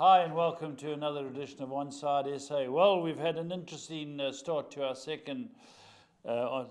Hi and welcome to another edition of Onside SA. Well, we've had an interesting start to our second, last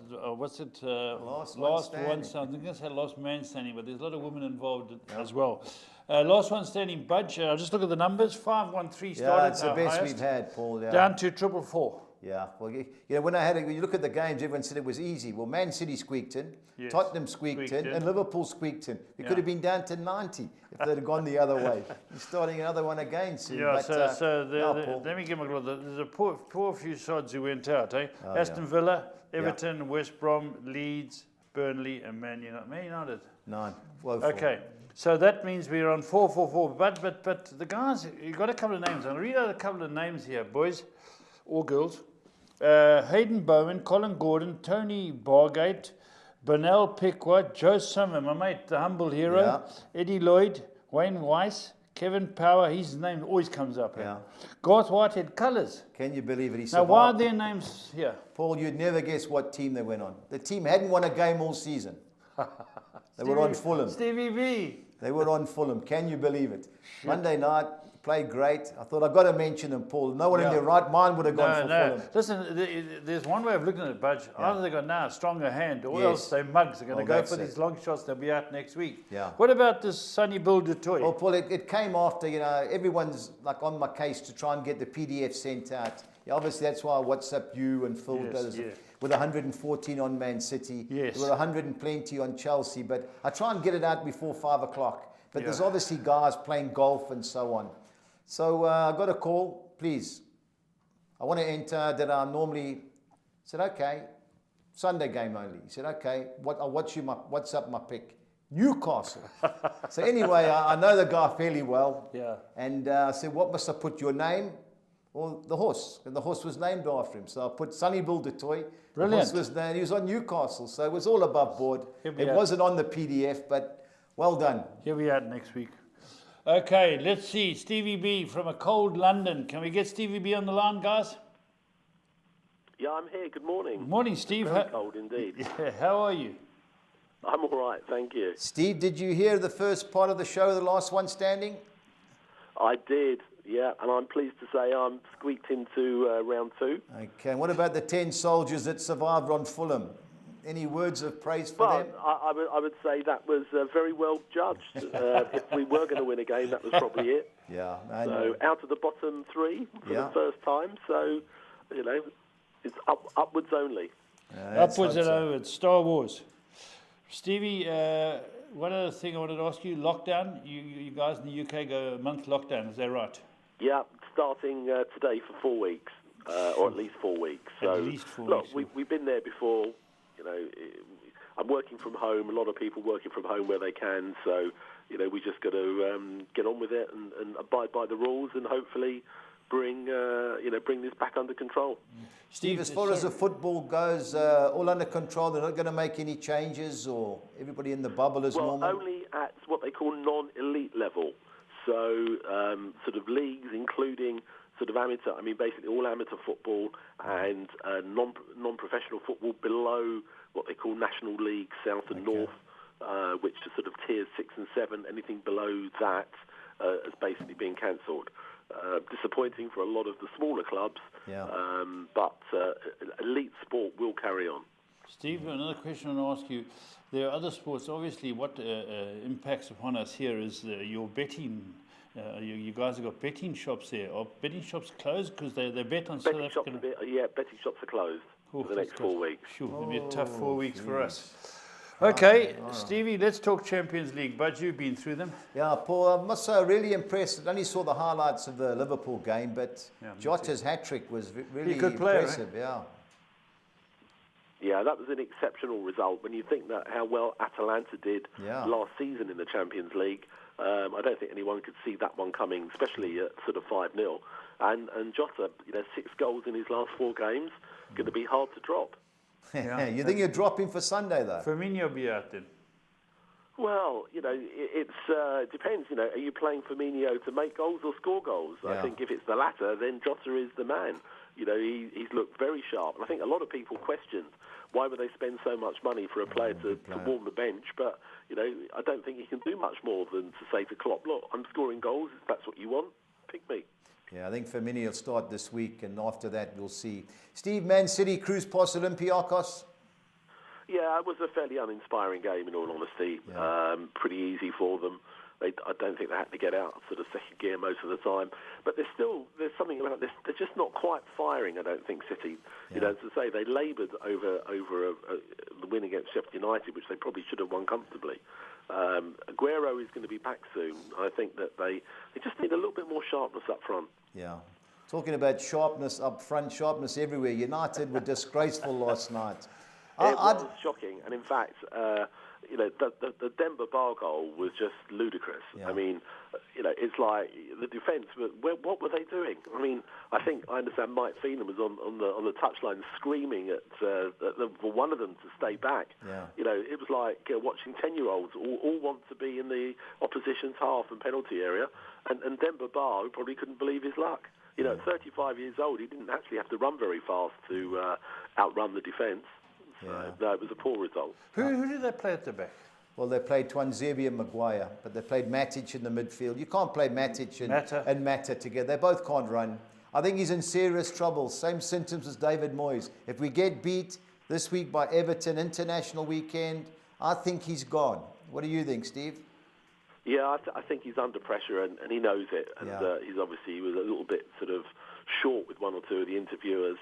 one standing. I'm going to say last man standing, but there's a lot of women involved as well. Last one standing, Budge. I'll just look at the numbers. 513 started. Yeah, it's the best we've had, Paul. Yeah. Down to 444. Yeah, well, when you look at the games, everyone said it was easy. Well, Man City squeaked in, yes. Tottenham squeaked in, and Liverpool squeaked in. It could have been down to 90 if they'd have gone the other way. You're starting another one again soon. Yeah, but, let me give a look. There's a poor few sides who went out. Aston Villa, Everton, West Brom, Leeds, Burnley, and Man United. Man United. 9. Okay. So that means we're on 444. But the guys, you've got a couple of names. I'll read out a couple of names here, boys or girls. Hayden Bowen, Colin Gordon, Tony Bargate, Bernal Piqua, Joe Summer, my mate, the humble hero, Eddie Lloyd, Wayne Weiss, Kevin Power, his name always comes up. Garth Whitehead, Colours. Can you believe it? Now, why are their names here? Paul, you'd never guess what team they went on. The team hadn't won a game all season. They were on Fulham. Stevie V. They were on Fulham. Can you believe it? Monday night, played great. I thought I've got to mention them, Paul. No one in their right mind would have gone for Fulham. Listen, there's one way of looking at it, Budge. Either they've got now a stronger hand, or else they're mugs. They're going to go for these long shots. They'll be out next week. Yeah. What about this Sonny Bill du Toit? Well, Paul, it came after, everyone's like on my case to try and get the PDF sent out. Yeah, obviously, that's why I WhatsApp you and Phil does with 114 on Man City. Yes. With 120 on Chelsea. But I try and get it out before 5 o'clock. But there's obviously guys playing golf and so on. So I got a call, please. I want to enter that I normally said, okay, Sunday game only. He said, okay, I'll watch you what's up my pick? Newcastle. So anyway, I know the guy fairly well. Yeah. And I said, what must I put your name? Well, the horse. And the horse was named after him. So I put Sonny Bill du Toit. Brilliant. The horse was named, he was on Newcastle. So it was all above board. It wasn't on the PDF, but well done. Here we are next week. Okay, let's see. Stevie B from a cold London. Can we get Stevie B on the line, guys? Yeah, I'm here. Good morning. Morning, Steve. Very cold indeed. Yeah, how are you? I'm all right, thank you. Steve, did you hear the first part of the show, the last one standing? I did, yeah, and I'm pleased to say I'm squeaked into round 2. Okay, and what about the 10 soldiers that survived on Fulham? Any words of praise for them? I would say that was very well judged. If we were going to win a game, that was probably it. Yeah. So out of the bottom 3 for the first time. So, it's upwards only. Upwards and onwards. Star Wars. Stevie, one other thing I wanted to ask you. Lockdown. You guys in the UK go a month lockdown. Is that right? Yeah, starting today for 4 weeks, or at least 4 weeks. So, at least 4 weeks. We've been there before. I'm working from home. A lot of people working from home where they can. So, we just got to get on with it and abide by the rules and hopefully bring this back under control. Steve, as far as the football goes, all under control. They're not going to make any changes, or everybody in the bubble is normal. Well, only at what they call non-elite level. So, sort of leagues, including sort of amateur. I mean, basically all amateur football and non-professional football below what they call National League South and North, which are sort of tiers 6 and 7. Anything below that has basically been cancelled. Disappointing for a lot of the smaller clubs, but elite sport will carry on. Steve, another question I want to ask you. There are other sports. Obviously, what impacts upon us here is your betting. You guys have got betting shops there. Are betting shops closed because they bet on South African? Betting shops are closed for the next 4 weeks. Sure, it'll be a tough 4 weeks for us. Okay, Stevie, let's talk Champions League. Bud, you've been through them. Yeah, Paul, I must say, really impressed. I only saw the highlights of the Liverpool game, but Jota's hat-trick was really impressive. Right? Yeah, that was an exceptional result. When you think that how well Atalanta did last season in the Champions League, I don't think anyone could see that one coming, especially at sort of 5-0. And Jota, 6 goals in his last 4 games, going to be hard to drop. You think you're dropping for Sunday, though? Firmino will be out then. Well, it depends. Are you playing Firmino to make goals or score goals? I think if it's the latter, then Jota is the man. He's looked very sharp. And I think a lot of people questioned why would they spend so much money for a player to warm the bench. But, I don't think he can do much more than to say to Klopp, look, I'm scoring goals if that's what you want. pick me. Yeah, I think Firmino will start this week, and after that we'll see. Steve, Man City cruise past Olympiacos. Yeah, it was a fairly uninspiring game, in all honesty. Yeah. Pretty easy for them. I don't think they had to get out sort of second gear most of the time. But there's something about this. They're just not quite firing, I don't think, City. Yeah. You know, as I say, they laboured over the win against Sheffield United, which they probably should have won comfortably. Aguero is going to be back soon. I think that they just need a little bit more sharpness up front. Yeah. Talking about sharpness up front, sharpness everywhere. United were disgraceful last night. It was shocking, and in fact, you know, the Denver Bar goal was just ludicrous. Yeah. I mean, you know, it's like the defence. What were they doing? I mean, I understand Mike Phelan was on the touchline screaming for one of them to stay back. Yeah. You know, it was like watching 10-year-olds all want to be in the opposition's half and penalty area, and Denver Bar, who probably couldn't believe his luck. You know, at 35 years old, he didn't actually have to run very fast to outrun the defence. Yeah. No, it was a poor result. Who did they play at the back? Well, they played Twanzebe and Maguire, but they played Matic in the midfield. You can't play Matic and Mata together. They both can't run. I think he's in serious trouble. Same symptoms as David Moyes. If we get beat this week by Everton, international weekend, I think he's gone. What do you think, Steve? Yeah, I think he's under pressure and he knows it. And he was a little bit sort of short with one or two of the interviewers.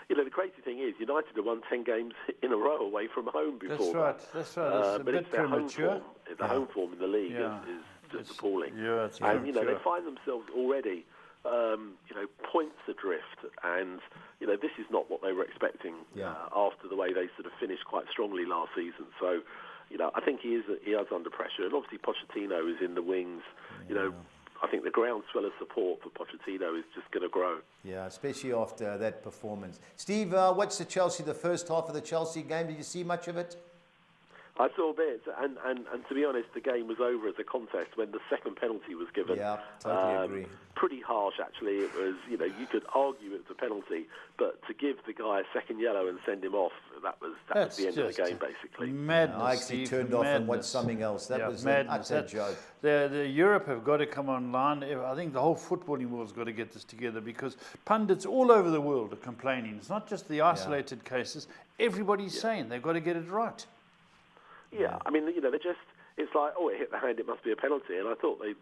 You know, the crazy thing is United have won 10 games in a row away from home before. That's right. But it's their home form. The home form in the league is just appalling. Yeah, it's and, you know, they find themselves already, you know, points adrift. And, you know, this is not what they were expecting after the way they sort of finished quite strongly last season. So, you know, I think he is under pressure. And obviously Pochettino is in the wings. You know, I think the groundswell of support for Pochettino is just going to grow. Yeah, especially after that performance. Steve, what's the first half of the Chelsea game? Did you see much of it? I saw a bit, and to be honest, the game was over as a contest when the second penalty was given. Yeah, totally agree. Pretty harsh, actually. It was, you know, you could argue it's a penalty, but to give the guy a second yellow and send him off, that was the end of the game, basically. Madness. I actually turned off and watched something else. That was madness. An utter joke. The Europe have got to come online. I think the whole footballing world's got to get this together because pundits all over the world are complaining. It's not just the isolated cases. Everybody's saying they've got to get it right. Yeah, I mean, you know, it's like, oh, it hit the hand, it must be a penalty. And I thought they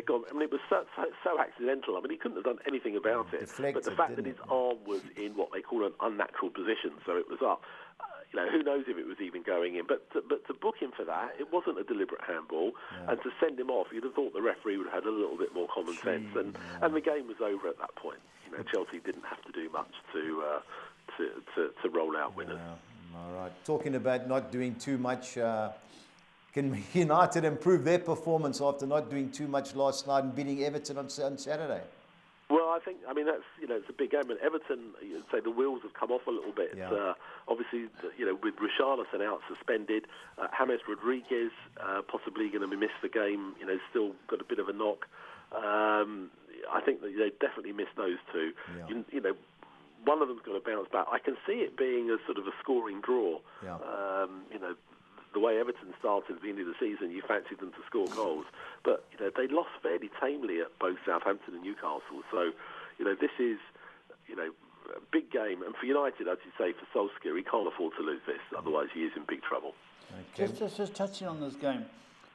got, I mean, it was so accidental. I mean, he couldn't have done anything about it. Deflected, but the fact that his arm was in what they call an unnatural position, so it was up, you know, who knows if it was even going in. But to book him for that, it wasn't a deliberate handball. Yeah. And to send him off, you'd have thought the referee would have had a little bit more common sense. And the game was over at that point. You know, Chelsea didn't have to do much to roll out winners. Yeah. All right. Talking about not doing too much, can United improve their performance after not doing too much last night and beating Everton on Saturday? Well, I mean, that's, you know, it's a big game. And Everton, you'd say the wheels have come off a little bit. Yeah. Obviously, you know, with Richarlison out suspended, James Rodriguez possibly going to miss the game. You know, still got a bit of a knock. I think that they definitely missed those two. Yeah. You know, one of them's going to bounce back. I can see it being a sort of a scoring draw. Yeah. You know, the way Everton started at the beginning of the season, you fancied them to score goals. But, you know, they lost fairly tamely at both Southampton and Newcastle. So, you know, this is, you know, a big game. And for United, as you say, for Solskjaer, he can't afford to lose this. Otherwise, he is in big trouble. Okay. Just touching on this game.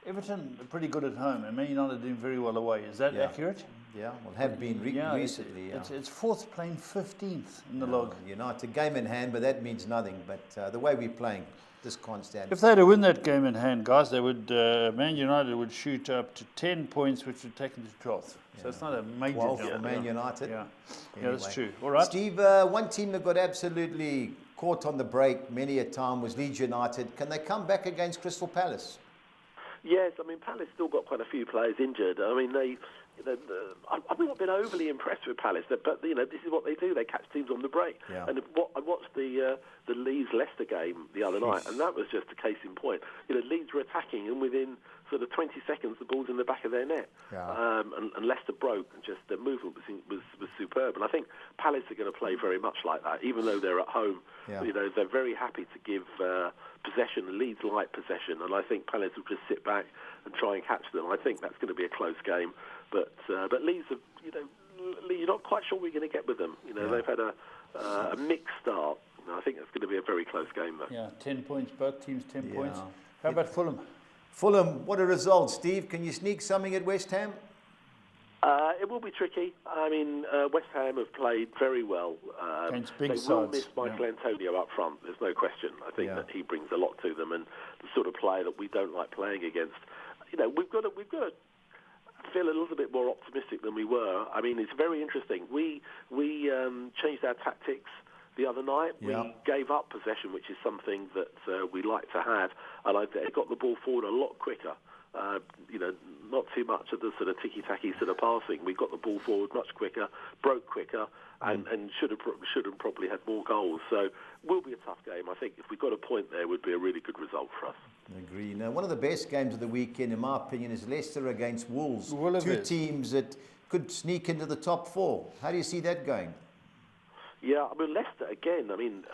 Everton are pretty good at home, and Man United are doing very well away. Is that accurate? Yeah, well, have been recently. It's fourth playing 15th in the log. United game in hand, but that means nothing. But the way we're playing, this can't stand. If they had to win that game in hand, guys, they would. Man United would shoot up to 10 points, which would take them to 12th. So it's not a major well, deal. for Man United. Yeah, anyway. That's true. All right, Steve. One team that got absolutely caught on the break many a time was Leeds United. Can they come back against Crystal Palace? Yes, I mean, Palace still got quite a few players injured. I mean, I've not been overly impressed with Palace, but you know, this is what they do. They catch teams on the break. Yeah. And I watched the Leeds-Leicester game the other night, and that was just a case in point. You know, Leeds were attacking, and within sort of 20 seconds, the ball's in the back of their net. Yeah. And Leicester broke, and just their movement was superb. And I think Palace are going to play very much like that, even though they're at home. Yeah. You know, they're very happy to give possession, Leeds light possession, and I think Palace will just sit back and try and catch them. I think that's going to be a close game, but Leeds have, you know, you're not quite sure what you're going to get with them. You know, they've had a mixed start. I think it's going to be a very close game, though. Yeah, 10 points, both teams 10 points. How about Fulham? Fulham, what a result, Steve. Can you sneak something at West Ham? It will be tricky. I mean, West Ham have played very well. Against big they sides. will miss Michael Antonio up front. There's no question. I think that he brings a lot to them, and the sort of player that we don't like playing against. You know, we've got to feel a little bit more optimistic than we were. I mean, it's very interesting. We changed our tactics the other night. Yeah. We gave up possession, which is something that we like to have, and I got the ball forward a lot quicker. You know, not too much of the sort of ticky-tacky sort of passing. We got the ball forward much quicker, broke quicker, and should have probably had more goals. So it will be a tough game. I think if we got a point there, it would be a really good result for us. I agree. Now, one of the best games of the weekend, in my opinion, is Leicester against Wolves. Wolves. Two teams that could sneak into the top four. How do you see that going? Yeah, I mean, Leicester, again, I mean,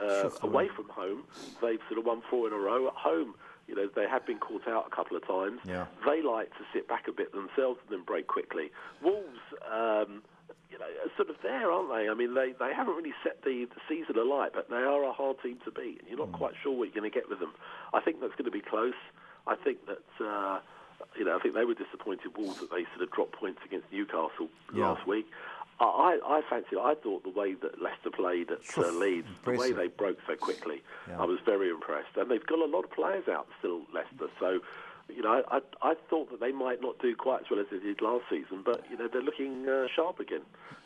away from home, they've sort of won 4 in a row. At home, you know, they have been caught out a couple of times. Yeah. They like to sit back a bit themselves and then break quickly. Wolves, you know, are sort of there, aren't they? I mean, they haven't really set the season alight, but they are a hard team to beat, and you're not quite sure what you're going to get with them. I think that's going to be close. I think that, you know, I think they were disappointed, Wolves, that they sort of dropped points against Newcastle last week. I fancied. I thought the way that Leicester played at Leeds, the way they broke so quickly, I was very impressed. And they've got a lot of players out still, Leicester. So, you know, I thought that they might not do quite as well as they did last season, but you know, they're looking sharp again.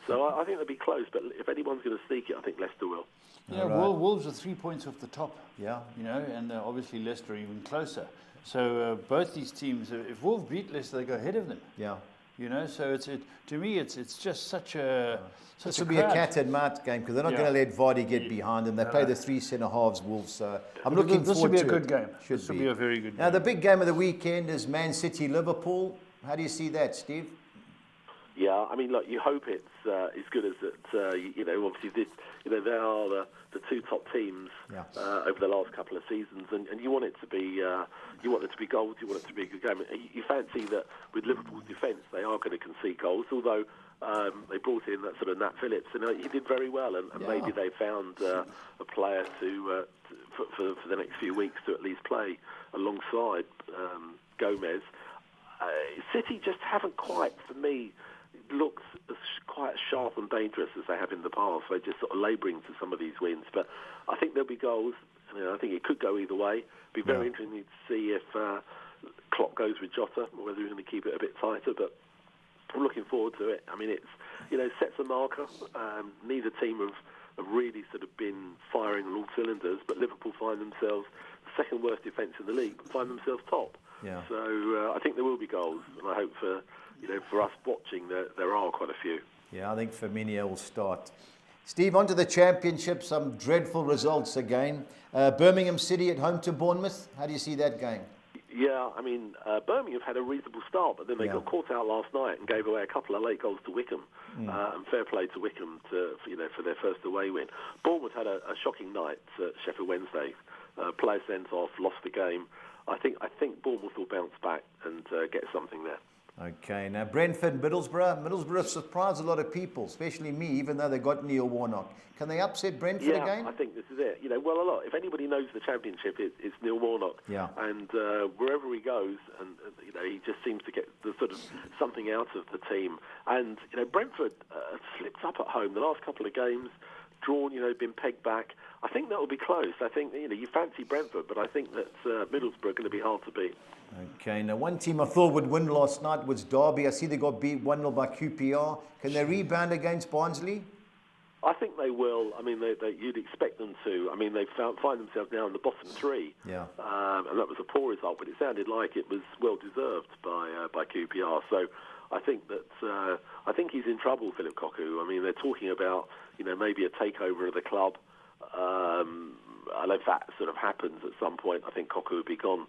So I think they'll be close. But if anyone's going to sneak it, I think Leicester will. Yeah, Wolves are 3 points off the top. Yeah. You know, and obviously Leicester are even closer. So both these teams, if Wolves beat Leicester, they go ahead of them. Yeah. You know, so to me, it's just such a This will be a cat and mouse game because they're not going to let Vardy get behind them. They play the 3 centre halves, Wolves. So I'm looking forward to it. This will be a good game. Should this will be a very good game. Now, the big game of the weekend is Man City Liverpool. How do you see that, Steve? Yeah, I mean, look, you hope it's as good as it. You know, obviously, they are the 2 top teams over the last couple of seasons, and you want it to be goals. You want it to be a good game. You fancy that with Liverpool's defence, they are going to concede goals. Although they brought in that sort of Nat Phillips, and he did very well, and maybe they found a player for the next few weeks to at least play alongside Gomez. City just haven't quite, for me, looked quite as sharp and dangerous as they have in the past. They're just sort of labouring to some of these wins. But I think there'll be goals. You know, I think it could go either way. Be very interesting to see if Klopp goes with Jota, or whether he's going to keep it a bit tighter. But I'm looking forward to it. I mean, it's, you know, sets a marker. Neither team have really sort of been firing on all cylinders, but Liverpool find themselves the second worst defence in the league, but find themselves top. Yeah. So I think there will be goals, and I hope for us watching there are quite a few. Yeah, I think Firmino will start. Steve, on to the Championship. Some dreadful results again. Birmingham City at home to Bournemouth. How do you see that game? Yeah, I mean, Birmingham had a reasonable start, but then they got caught out last night and gave away a couple of late goals to Wickham. And fair play to Wickham for their first away win. Bournemouth had a shocking night at Sheffield Wednesday. Player sent off, lost the game. I think Bournemouth will bounce back and get something there. Okay, now Brentford, Middlesbrough. Middlesbrough surprised a lot of people, especially me, even though they got Neil Warnock. Can they upset Brentford again? Yeah, I think this is it. You know, well, a lot. If anybody knows the Championship, it's Neil Warnock. Yeah. And wherever he goes, and you know, he just seems to get the sort of something out of the team. And you know, Brentford slipped up at home the last couple of games. Drawn, you know, been pegged back. I think that will be close. I think, you know, you fancy Brentford, but I think that Middlesbrough are going to be hard to beat. Okay, now one team I thought would win last night was Derby. I see they got beat 1-0 by QPR. Can they rebound against Barnsley? I think they will. I mean, you'd expect them to. I mean, they find themselves now in the bottom 3. Yeah. And that was a poor result, but it sounded like it was well deserved by QPR. So I think that I think he's in trouble, Philip Cocu. I mean, they're talking about, you know, maybe a takeover of the club. And if that sort of happens at some point, I think Cocu would be gone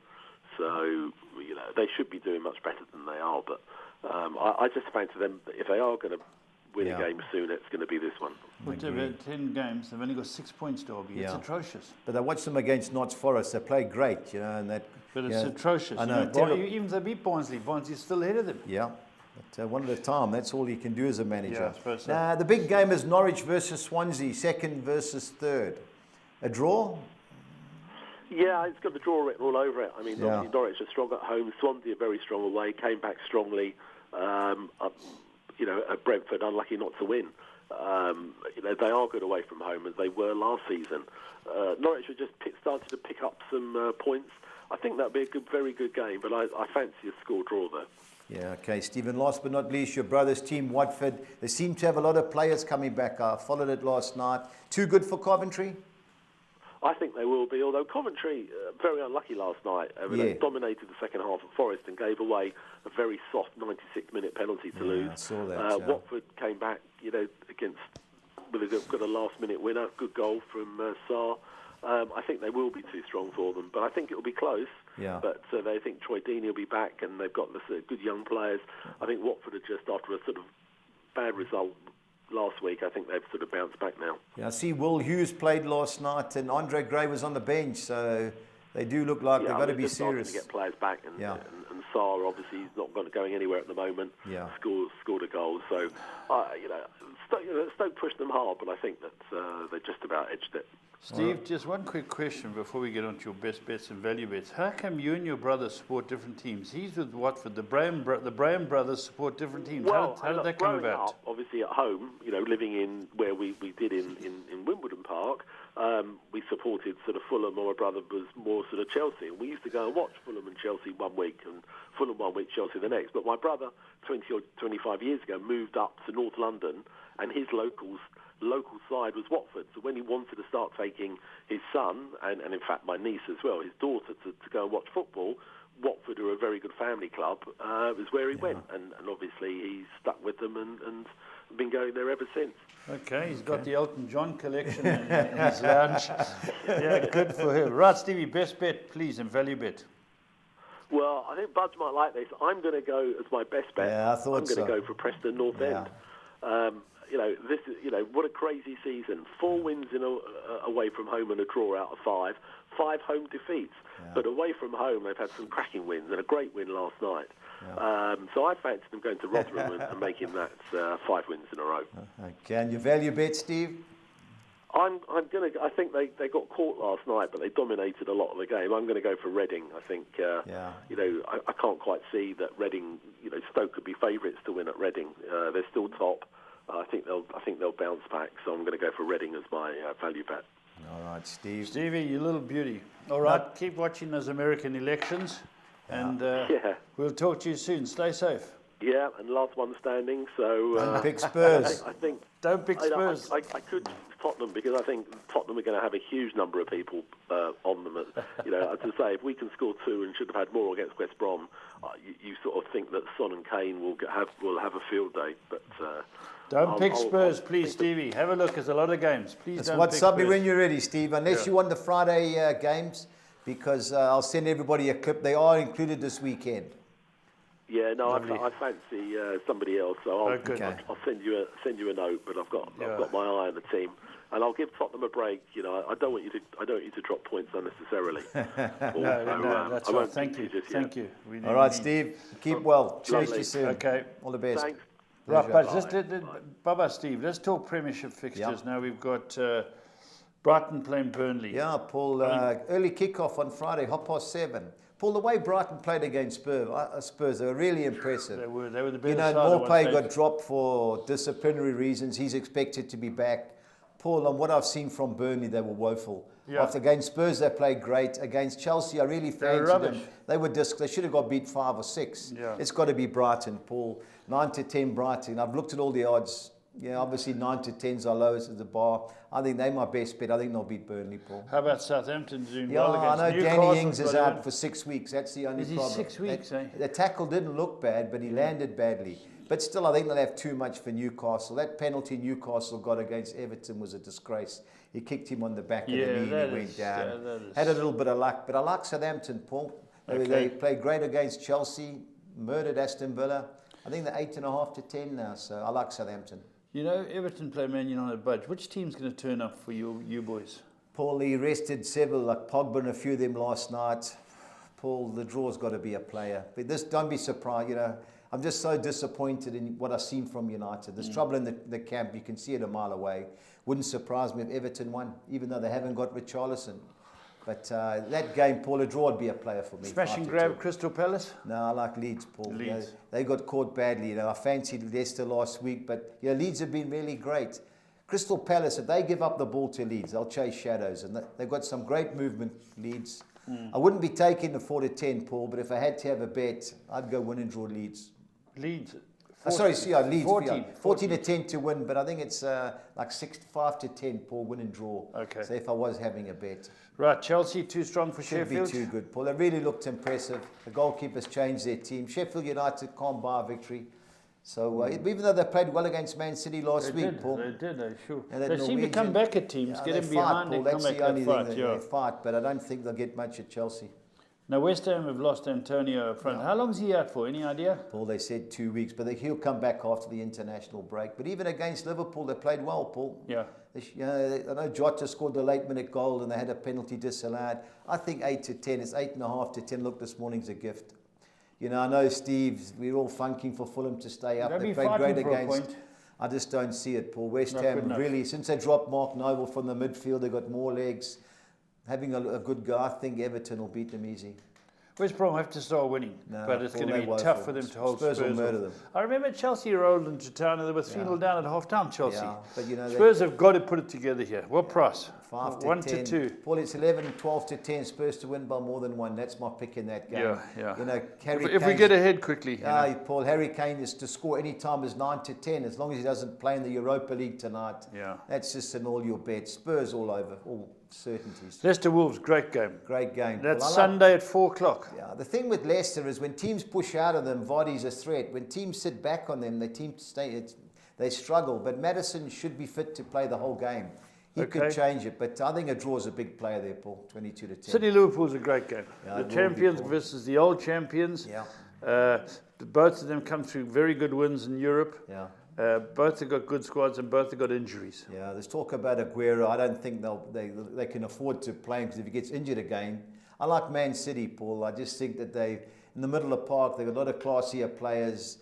So, they should be doing much better than they are. But I just fancy them, if they are going to win a game soon, it's going to be this one. Well, they've had 10 games. They've only got 6 points, Derby. It's atrocious. But I watched them against Notts Forest. They played great, and that. But it's atrocious. I know. Even if they beat Barnsley, Barnsley's still ahead of them. Yeah. But one at a time. That's all you can do as a manager. Yeah, I suppose so. Now, the big game is Norwich versus Swansea, second versus third. A draw? Yeah, it's got the draw written all over it. I mean, obviously Norwich are strong at home. Swansea are very strong away. Came back strongly. At Brentford, unlucky not to win. They are good away from home as they were last season. Norwich have just started to pick up some points. I think that'll be a very good game, but I fancy a score draw there. Yeah, okay, Stephen. Last but not least, your brother's team, Watford. They seem to have a lot of players coming back. I followed it last night. Too good for Coventry? I think they will be, although Coventry, very unlucky last night. They dominated the second half at Forest and gave away a very soft 96-minute penalty to lose. I saw that. Watford came back, got a last-minute winner, good goal from Sarr. I think they will be too strong for them, but I think it will be close. Yeah. But they think Troy Deeney will be back, and they've got good young players. I think Watford are just after a sort of bad result last week. I think they've sort of bounced back now. Yeah, I see Will Hughes played last night, and Andre Gray was on the bench, so they do look like they've got to be serious. To get players back, and Sarr obviously he's not going anywhere at the moment. Yeah. Scored a goal, so Stoke pushed them hard, but I think that they just about edged it. Steve, just one quick question before we get on to your best bets and value bets. How come you and your brother support different teams? He's with Watford. The Brighton brothers support different teams. Well, how did that come about? Up, obviously at home, living in where we did in Wimbledon Park, we supported sort of Fulham, or my brother was more sort of Chelsea. And we used to go and watch Fulham and Chelsea one week, and Fulham one week, Chelsea the next. But my brother, 20 or 25 years ago, moved up to North London, and his local side was Watford. So when he wanted to start taking his son, and in fact my niece as well, his daughter, to go and watch football, Watford are a very good family club, was where he went. And obviously he's stuck with them and been going there ever since. Okay, he's got the Elton John collection in his lounge. Yeah, good for him. Right, Stevie, best bet, please, and value bet. Well, I think Budge might like this. I'm going to go as my best bet. Yeah, I thought I'm going to go for Preston North End. This is, what a crazy season. 4 wins away from home and a draw out of 5. 5 home defeats. Yeah. But away from home, they've had some cracking wins and a great win last night. Yeah. So I fancy them going to Rotherham and making that 5 wins in a row. Okay, and your value bet, Steve? I think they got caught last night, but they dominated a lot of the game. I'm going to go for Reading. I think, I can't quite see that Reading, Stoke could be favourites to win at Reading. They're still top. I think they'll bounce back, so I'm going to go for Reading as my value bet. All right, Steve. Stevie, you little beauty. All right, keep watching those American elections, and we'll talk to you soon. Stay safe. Yeah, and last one standing. So don't pick Spurs. I think don't pick Spurs. I could Tottenham because I think Tottenham are going to have a huge number of people on them. As I say, if we can score 2 and should have had more against West Brom, you sort of think that Son and Kane will have a field day, but. Don't pick Spurs, please, Stevie. Have a look. There's a lot of games. Please don't pick Spurs. WhatsApp me when you're ready, Steve. Unless you want the Friday games, because I'll send everybody a clip. They are included this weekend. Yeah, no, I fancy somebody else, so I'll send you a note. But I've got my eye on the team, and I'll give Tottenham a break. I don't want you to drop points unnecessarily. No, that's right. Thank you. Thank you. All right, Steve. Keep well. Cheers to you soon. Okay. All the best. Thanks. Right, Bye-bye, Steve. Let's talk Premiership fixtures now. We've got Brighton playing Burnley. Yeah, Paul. Early kickoff on Friday, 7:30. Paul, the way Brighton played against Spurs, they were really impressive. They were the better side. Morpay got dropped for disciplinary reasons. He's expected to be back. Paul, on what I've seen from Burnley, they were woeful. Yeah. After against Spurs, they played great. Against Chelsea, I really fancied them. They were they should have got beat 5 or 6. Yeah. It's got to be Brighton, Paul. 9-10 Brighton. I've looked at all the odds. Yeah, obviously 9-10s are lowest at the bar. I think they're my best bet. I think they'll beat Burnley, Paul. How about Southampton doing well against I know Newcastle? Danny Ings is out for 6 weeks. That's the only problem. Is he 6 weeks, The tackle didn't look bad, but he landed badly. But still, I think they'll have too much for Newcastle. That penalty Newcastle got against Everton was a disgrace. He kicked him on the back of the knee and he went down. Had a little bit of luck. But I like Southampton, Paul. They played great against Chelsea, murdered Aston Villa. I think they're 8.5 to 10 now, so I like Southampton. You know, Everton play Man United budge. Which team's going to turn up for you boys? Paul, he rested several, like Pogba and a few of them last night. Paul, the draw's got to be a player. But this, don't be surprised, you know. I'm just so disappointed in what I've seen from United. There's trouble in the camp. You can see it a mile away. Wouldn't surprise me if Everton won, even though they haven't got Richarlison. But that game, Paul, a draw would be a player for me. Smash and grab Crystal Palace? No, I like Leeds, Paul. Leeds. You know, they got caught badly. You know, I fancied Leicester last week, but you know, Leeds have been really great. Crystal Palace, if they give up the ball to Leeds, they'll chase shadows. And they've got some great movement, Leeds. I wouldn't be taking the 4 to 10, Paul, but if I had to have a bet, I'd go win and draw Leeds. Leeds. Leeds. 14 to 10 to win, but I think it's like 5 to 10, Paul, win and draw. Okay. So if I was having a bet. Right, Chelsea, too strong for Should Sheffield? be too good, Paul. They really looked impressive. The goalkeepers changed their team. Sheffield United can't buy a victory. So even though they played well against Man City last week, Paul. They did, sure. And They seem to come back at teams, get them behind and come back and fight. They fight, but I don't think they'll get much at Chelsea. Now, West Ham have lost Antonio up front. How long is he out for? Any idea? Paul, they said 2 weeks, but he'll come back after the international break. But even against Liverpool, they played well, Paul. Yeah. I know Jota scored the late-minute goal and they had a penalty disallowed. I think 8 to 10. It's 8.5 to 10. Look, this morning's a gift. You know, I know, Steve, we're all funking for Fulham to stay up. They played great against. I just don't see it, Paul. West Ham really, since they dropped Mark Noble from the midfield, they got more legs. Having a good go, I think Everton will beat them easy. West Brom have to start winning, but it's going to be tough for them to hold Spurs will murder them. I remember Chelsea rolled into town and they were 3-0 down at half-time, Chelsea. Yeah, but you know, Spurs have got to put it together here. What price? 5 to 1 10. to 2. Paul, it's 11, 12 to 10. Spurs to win by more than one. That's my pick in that game. Yeah. You know, If we get ahead quickly. Paul, Harry Kane is to score any time is 9 to 10, as long as he doesn't play in the Europa League tonight. Yeah. That's just an all your bets. Spurs all over, all certainties. Leicester Wolves, great game. Great game. That's Sunday at 4 o'clock. Yeah, the thing with Leicester is when teams push out of them, Vardy's a threat. When teams sit back on them, they struggle. But Maddison should be fit to play the whole game. He could change it, but I think a draw is a big player there, Paul. 22 to 10. City Liverpool's a great game. Yeah, the champions versus the old champions. Yeah. Both of them come through very good wins in Europe. Yeah. Both have got good squads and both have got injuries. Yeah, there's talk about Aguero. I don't think they can afford to play him because if he gets injured again. I like Man City, Paul. I just think that in the middle of the park, they've got a lot of classier players.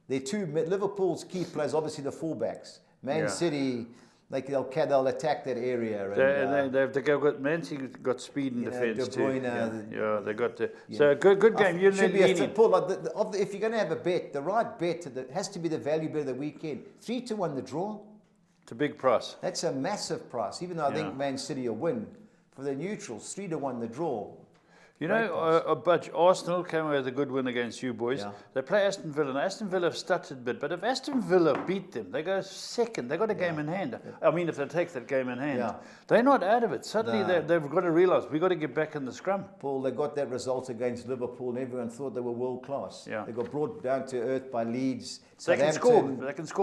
Liverpool's key players, obviously the fullbacks. Man City, they'll attack that area. They've got Man City got speed in defence De Bruyne, too. They got the. So good game. You should be Paul, if you're going to have a bet, the right bet has to be the value bet of the weekend. 3 to 1 the draw. It's a big price. That's a massive price. Even though I think Man City will win for the neutrals, 3 to 1 the draw. You know, but Arsenal came away with a good win against you boys. Yeah. They play Aston Villa, and Aston Villa have stuttered a bit. But if Aston Villa beat them, they go second. They've got a game in hand. I mean, if they take that game in hand, they're not out of it. Suddenly they've got to realise we've got to get back in the scrum. Paul, they got that result against Liverpool, and everyone thought they were world class. Yeah. They got brought down to earth by Leeds. They can score.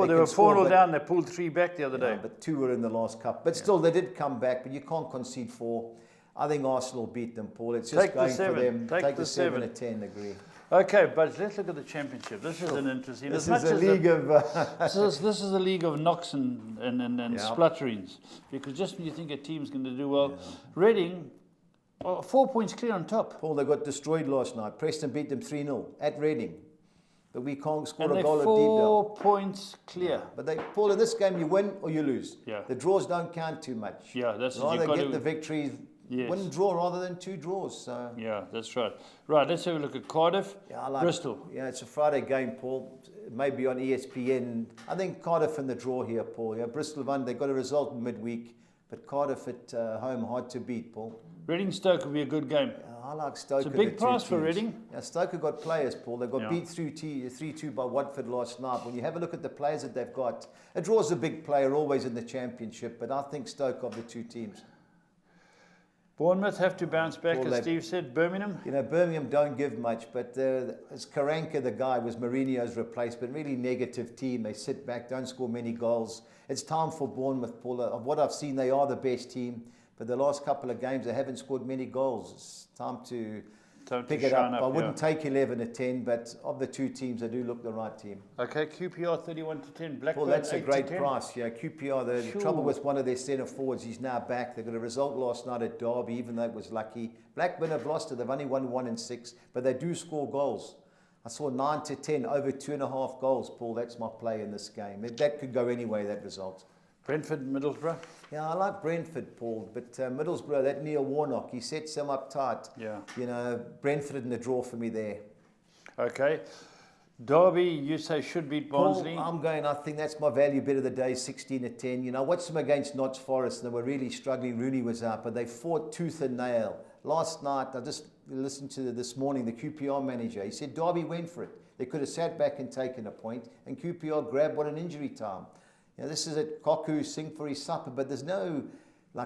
They were 4-0 down. They pulled 3 back the other day. But 2 were in the last cup. But still, they did come back. But you can't concede 4. I think Arsenal beat them, Paul. It's just going for them. Take the 7 to 10, agree. Okay, but let's look at the championship. This is an interesting. This is a league of. This is a league of knocks and splutterings. Because just when you think a team's going to do well, Reading, 4 points clear on top. Paul, they got destroyed last night. Preston beat them 3-0 at Reading. But we can't score a goal at Deepdale. 4 points clear. But Paul, in this game, you win or you lose. Yeah. The draws don't count too much. Yeah, that's rather get the victories. Yes. Win and draw rather than 2 draws. So. Yeah, that's right. Right, let's have a look at Cardiff. Bristol. Yeah, it's a Friday game, Paul. Maybe on ESPN. I think Cardiff in the draw here, Paul. Yeah, Bristol won. They got a result in midweek, but Cardiff at home hard to beat, Paul. Reading Stoke will be a good game. I like Stoke. It's a big price for Reading. Yeah, Stoke have got players, Paul. They got beat through 3-2 by Watford last night. When you have a look at the players that they've got, a draw's a big player always in the championship, but I think Stoke of the 2 teams. Bournemouth have to bounce back, as Steve said. Birmingham? You know, Birmingham don't give much, but as Karanka, the guy, was Mourinho's replacement. Really negative team. They sit back, don't score many goals. It's time for Bournemouth, Paul. Of what I've seen, they are the best team. But the last couple of games, they haven't scored many goals. It's time to Time pick to it shine up. up. I wouldn't take 11 to 10, but of the two teams, I do look the right team. Okay, QPR 31 to 10. Blackburn Well, that's a 8 great to 10. price. Yeah, QPR, the Sure. trouble with one of their centre forwards, he's now back. They got a result last night at Derby, even though it was lucky. Blackburn have lost it. They've only won 1 and 6, but they do score goals. I saw 9 to 10, over 2.5 goals, Paul. That's my play in this game. That could go anyway, that result. Brentford, Middlesbrough. Yeah, I like Brentford, Paul, but Middlesbrough, that Neil Warnock, he sets them up tight. Yeah. You know, Brentford in the draw for me there. Okay. Derby, you say should beat Barnsley. Paul, I think that's my value bet of the day, 16 to 10. You know, I watched them against Notts Forest, and they were really struggling. Rooney was out, but they fought tooth and nail. Last night, I just listened to this morning, the QPR manager. He said Derby went for it. They could have sat back and taken a point, and QPR grabbed one in injury time. You know, this is at Koku, sing for his supper, but there's no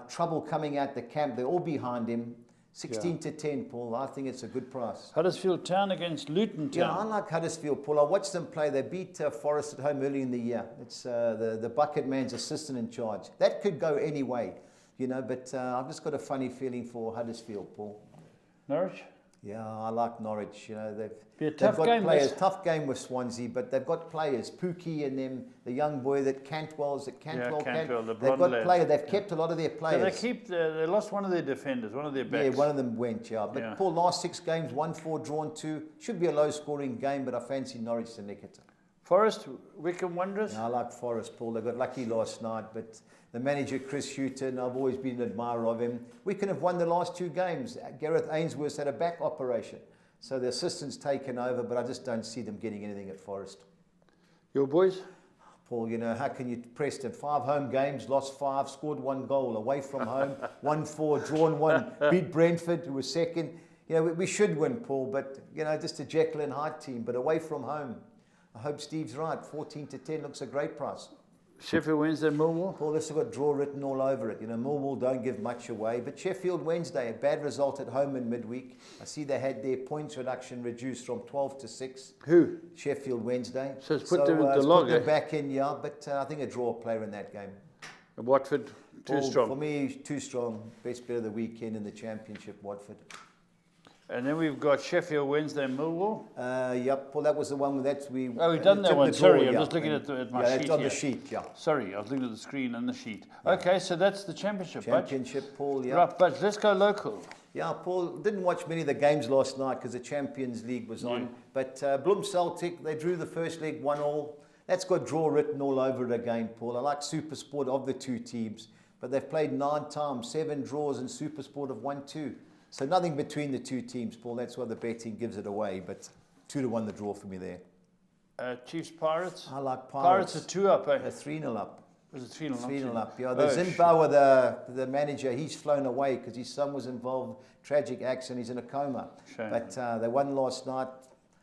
trouble coming out the camp. They're all behind him. 16 to 10, Paul. I think it's a good price. Huddersfield Town against Luton Town. Yeah, I like Huddersfield, Paul. I watched them play. They beat Forest at home early in the year. It's the bucket man's assistant in charge. That could go any way, you know, but I've just got a funny feeling for Huddersfield, Paul. Norwich? Yeah, I like Norwich. You know, Be a they've tough got game, players. this. Tough game with Swansea, but they've got players. Pookie and them, the young boy that Cantwell, the Cantwell, the they've blonde got lad. players. They've kept a lot of their players. They lost one of their defenders, one of their backs. Yeah, one of them went, yeah. But Yeah. Paul, last 6 games, 1-4, drawn 2. Should be a low-scoring game, but I fancy Norwich to nick it. Forest, Wycombe Wanderers. I like Forest, Paul. They got lucky last night, but the manager, Chris Hughton, I've always been an admirer of him. Wycombe have won the last 2 games. Gareth Ainsworth had a back operation, so the assistant's taken over, but I just don't see them getting anything at Forest. Your boys? Paul, you know, how can you, Preston, 5 home games, lost 5, scored 1 goal, away from home, 1-4, drawn 1, beat Brentford, who was second. You know, we should win, Paul, but, you know, just a Jekyll and Hyde team, but away from home. I hope Steve's right. 14 to 10 looks a great price. Sheffield Wednesday, Millwall. Paul, this has got draw written all over it. You know, Millwall don't give much away, but Sheffield Wednesday, a bad result at home in midweek. I see they had their points reduction reduced from 12 to 6. Who? Sheffield Wednesday. So it's put them into it's log, put them eh? back in, yeah, but I think a draw player in that game. Watford, too Paul, strong. For me, too strong. Best bet of the weekend in the Championship, Watford. And then we've got Sheffield Wednesday, Millwall. Yep, Paul, that was the one that we... Oh, we've done that took one. the draw, Sorry, I'm yeah. just looking at my yeah, sheet it's on here. the sheet, yeah. Sorry, I was looking at the screen and the sheet. Okay, so that's the Championship, Bud. Championship, Paul, yeah. Right, but let's go local. Yeah, Paul, didn't watch many of the games last night because the Champions League was on. But Bloem Celtic, they drew the first leg 1-1. That's got draw written all over it again, Paul. I like Supersport of the 2 teams, but they've played 9 times, 7 draws, and Supersport have won 2. So nothing between the 2 teams, Paul. That's why the betting gives it away. But 2 to 1 the draw for me there. Chiefs, Pirates. I like Pirates Pirates. are 2 up, eh? They're 3-0 up. Was it 3-0 up? 3-0 up, yeah. Oh, The Zimbabwe, the manager, he's flown away because his son was involved. Tragic accident. He's in a coma. Shame. But they won last night.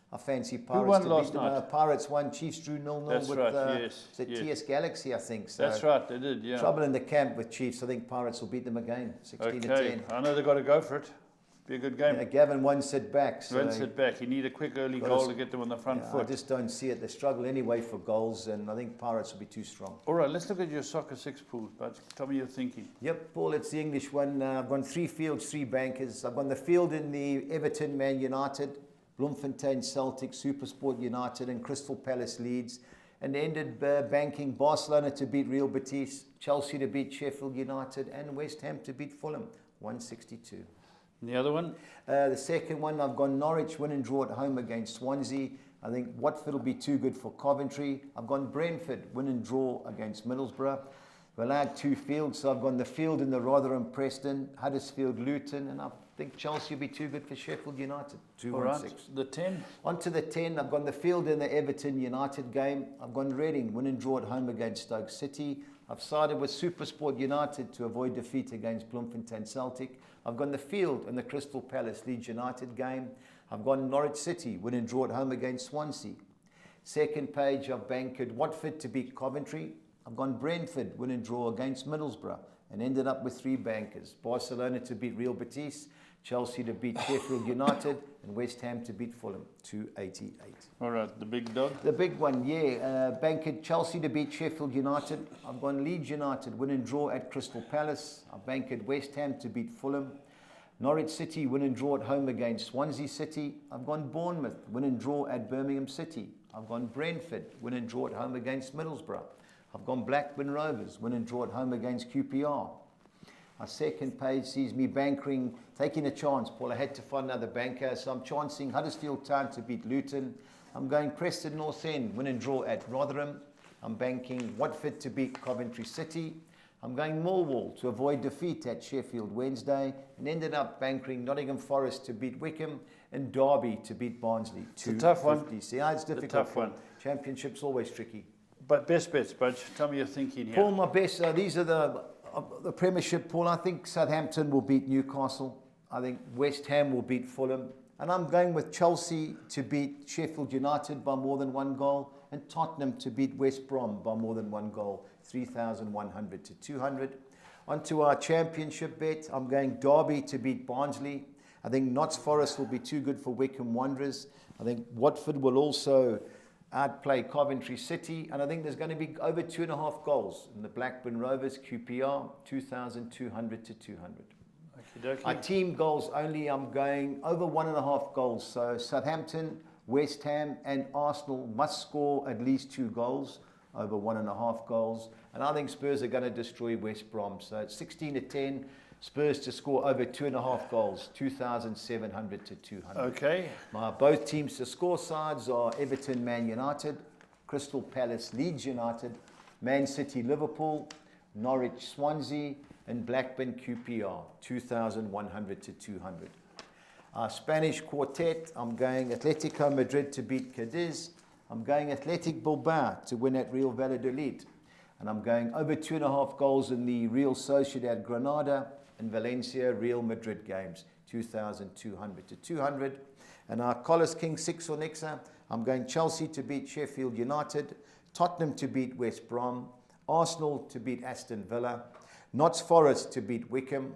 I fancy Pirates. won to last beat them. night? Pirates won. Chiefs drew 0-0 That's with right, yes, the yes. TS Galaxy, I think. So That's right, they did, yeah. trouble in the camp with Chiefs. I think Pirates will beat them again, 16 to Okay, 10. I know they've got to go for it. Be a good game. Yeah, Gavin won sit back. So Don't sit back. You need a quick early Got goal us- to get them on the front I foot. just don't see it. They struggle anyway for goals, and I think Pirates will be too strong. All right, let's look at your soccer 6 pools, bud. Tell me your thinking. Yep, Paul, it's the English one. I've gone 3 fields, 3 bankers. I've gone the field in the Everton, Man United, Bloemfontein Celtic, Supersport United, and Crystal Palace Leeds. And ended banking Barcelona to beat Real Betis, Chelsea to beat Sheffield United, and West Ham to beat Fulham, 162. And the other one? The second one, I've gone Norwich, win and draw at home against Swansea. I think Watford will be too good for Coventry. I've gone Brentford, win and draw against Middlesbrough. We're allowed 2 fields, so I've gone the field in the Rotherham Preston, Huddersfield Luton, and I think Chelsea will be too good for Sheffield United, All right, 216. the 10. On to the 10, I've gone the field in the Everton United game. I've gone Reading, win and draw at home against Stoke City. I've sided with Supersport United to avoid defeat against Bloemfontein Celtic. I've gone the field in the Crystal Palace Leeds United game. I've gone Norwich City, win and draw at home against Swansea. Second page, I've banked Watford to beat Coventry. I've gone Brentford, win and draw against Middlesbrough, and ended up with 3 bankers. Barcelona to beat Real Betis, Chelsea to beat Sheffield United, and West Ham to beat Fulham, 288. All right, the big dog. The big one, yeah. Banked Chelsea to beat Sheffield United. I've gone Leeds United, win and draw at Crystal Palace. I've banked West Ham to beat Fulham. Norwich City, win and draw at home against Swansea City. I've gone Bournemouth, win and draw at Birmingham City. I've gone Brentford, win and draw at home against Middlesbrough. I've gone Blackburn Rovers, win and draw at home against QPR. Our second page sees me bankering, taking a chance. Paul, I had to find another banker, so I'm chancing Huddersfield Town to beat Luton. I'm going Preston North End, win and draw at Rotherham. I'm banking Watford to beat Coventry City. I'm going Millwall to avoid defeat at Sheffield Wednesday, and ended up bankering Nottingham Forest to beat Wickham and Derby to beat Barnsley. It's a tough one. See, it's difficult. It's a tough one. Championship's always tricky. But best bets, Budge. Tell me your thinking here. Paul, my best, these are the Premiership, Paul. I think Southampton will beat Newcastle. I think West Ham will beat Fulham. And I'm going with Chelsea to beat Sheffield United by more than 1 goal, and Tottenham to beat West Brom by more than 1 goal, 3,100 to 200. On to our championship bet. I'm going Derby to beat Barnsley. I think Notts Forest will be too good for Wycombe Wanderers. I think Watford will also outplay Coventry City. And I think there's going to be over 2.5 goals in the Blackburn Rovers, QPR, 2,200 to 200. My team goals only, I'm going over 1.5 goals. So Southampton, West Ham and Arsenal must score at least 2 goals, over 1.5 goals. And I think Spurs are going to destroy West Brom. So it's 16-10, Spurs to score over 2.5 goals, 2,700 to 200. Okay. Both teams to score sides are Everton, Man United, Crystal Palace, Leeds United, Man City, Liverpool, Norwich, Swansea, and Blackburn QPR, 2,100 to 200. Our Spanish quartet, I'm going Atletico Madrid to beat Cadiz. I'm going Athletic Bilbao to win at Real Valladolid. And I'm going over 2.5 goals in the Real Sociedad Granada and Valencia Real Madrid games, 2,200 to 200. And our Collis King 6 or Nixa, I'm going Chelsea to beat Sheffield United, Tottenham to beat West Brom, Arsenal to beat Aston Villa, Notts Forest to beat Wickham,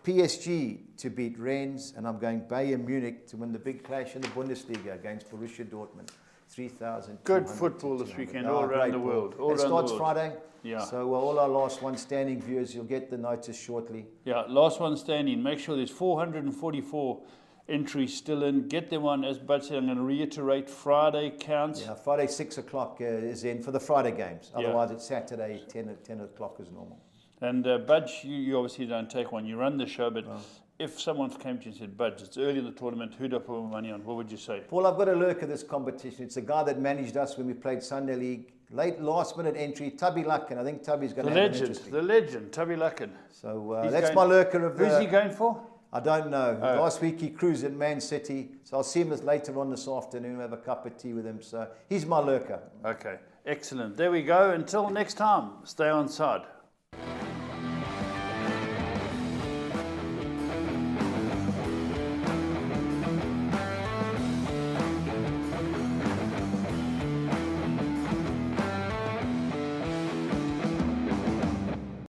PSG to beat Rennes, and I'm going Bayern Munich to win the big clash in the Bundesliga against Borussia Dortmund. 3,000. Good football this weekend, all around the world. It starts Friday. Yeah. So all our last one standing viewers, you'll get the notice shortly. Yeah, last one standing. Make sure there's 444 entries still in. Get them on. As Bud said, I'm going to reiterate, Friday counts. Yeah, Friday 6 o'clock is in for the Friday games. Otherwise, it's Saturday 10 o'clock as normal. And Budge, you obviously don't take one. You run the show, but if someone came to you and said, Budge, it's early in the tournament, who do I put my money on? What would you say? Paul, I've got a lurk at this competition. It's a guy that managed us when we played Sunday League. Late last-minute entry, Tubby Lucken. I think Tubby's going to have an interesting. The legend, Tubby Lucken. So that's my lurker of... Who's he going for? I don't know. Last week he cruised at Man City, so I'll see him later on this afternoon, have a cup of tea with him. So he's my lurker. Okay, excellent. There we go. Until next time, stay on side.